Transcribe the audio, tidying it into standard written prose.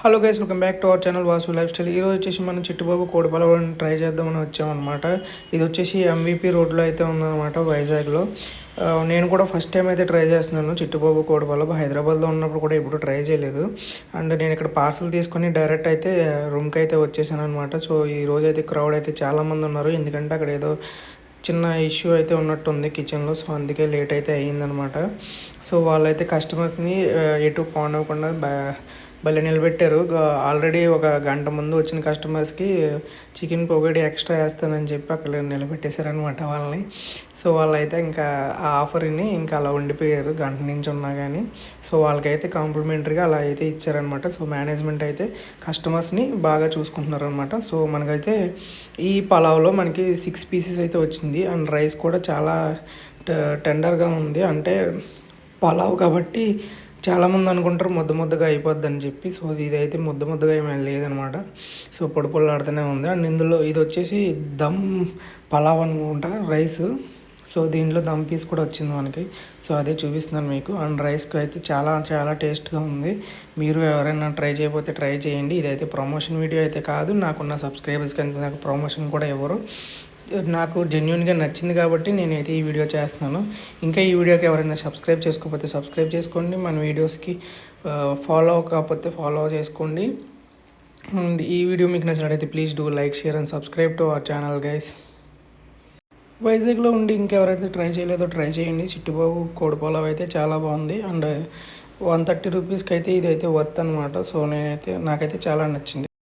Hello guys, welcome back to our channel Vasu life style. ఈరోజు వచ్చేసి మనం చిట్టుబాబు కోడిపలవని ట్రై చేద్దామని వచ్చామన్నమాట. ఇది వచ్చేసి ఎంవిపి రోడ్లో అయితే ఉందన్నమాట, వైజాగ్లో. నేను కూడా ఫస్ట్ టైం అయితే ట్రై చేస్తున్నాను చిట్టుబాబు కోడిపలవ. హైదరాబాద్లో ఉన్నప్పుడు కూడా ఎప్పుడు ట్రై చేయలేదు. అండ్ నేను ఇక్కడ పార్సల్ తీసుకొని డైరెక్ట్ అయితే రూమ్కి అయితే వచ్చేసాను అనమాట. సో ఈ రోజు అయితే క్రౌడ్ అయితే చాలామంది ఉన్నారు, ఎందుకంటే అక్కడ ఏదో చిన్న ఇష్యూ అయితే ఉన్నట్టుంది కిచెన్లో. సో అందుకే లేట్ అయితే అయ్యిందనమాట. సో వాళ్ళైతే కస్టమర్స్ని ఎటు పోనివ్వకుండా భలే నిలబెట్టారు. ఆల్రెడీ ఒక గంట ముందు వచ్చిన కస్టమర్స్కి చికెన్ పొగడి ఎక్స్ట్రా వేస్తానని చెప్పి అక్కడ నిలబెట్టేశారనమాట వాళ్ళని. సో వాళ్ళైతే ఇంకా ఆ ఆఫర్ని ఇంకా అలా ఉండిపోయారు గంట నుంచి ఉన్నా కానీ. సో వాళ్ళకైతే కాంప్లిమెంటరీగా అలా అయితే ఇచ్చారనమాట. సో మేనేజ్మెంట్ అయితే కస్టమర్స్ని బాగా చూసుకుంటున్నారు అనమాట. సో మనకైతే ఈ పలావ్లో మనకి 6 పీసెస్ అయితే వచ్చింది. అండ్ రైస్ కూడా చాలా టెండర్గా ఉంది. అంటే పలావ్ కాబట్టి చాలామంది అనుకుంటారు ముద్ద ముద్దగా అయిపోద్ది అని చెప్పి. సో ఇదైతే ముద్ద ముద్దగా ఏమీ లేదనమాట. సో పొడి పొడిలాడుతూనే ఉంది. అండ్ ఇందులో ఇది వచ్చేసి దమ్ పలావ్ అనుకుంటా రైస్. సో దీంట్లో దమ్ పీస్ కూడా వచ్చింది మనకి. సో అదే చూపిస్తున్నాను మీకు. అండ్ రైస్కి అయితే చాలా చాలా టేస్ట్గా ఉంది. మీరు ఎవరైనా ట్రై చేయకపోతే ట్రై చేయండి. ఇదైతే ప్రమోషన్ వీడియో అయితే కాదు. నాకున్న సబ్స్క్రైబర్స్కి అంతే, నాకు ప్రమోషన్ కూడా ఎవరు. నాకు జెన్యున్గా నచ్చింది కాబట్టి నేనైతే ఈ వీడియో చేస్తున్నాను. ఇంకా ఈ వీడియోకి ఎవరైనా సబ్స్క్రైబ్ చేసుకోకపోతే సబ్స్క్రైబ్ చేసుకోండి. మన వీడియోస్కి ఫాలో కాకపోతే ఫాలో చేసుకోండి. అండ్ ఈ వీడియో మీకు నచ్చినట్లయితే please do like, share and subscribe to our channel guys. వైజాగ్లో ఉండి ఇంకెవరైతే ట్రై చేయలేదో ట్రై చేయండి. చిట్టుబాబు కోడిపలావ్ అయితే చాలా బాగుంది. అండ్ 130 రూపీస్కి అయితే ఇదైతే వర్త్ అనమాట. సో నాకైతే చాలా నచ్చింది.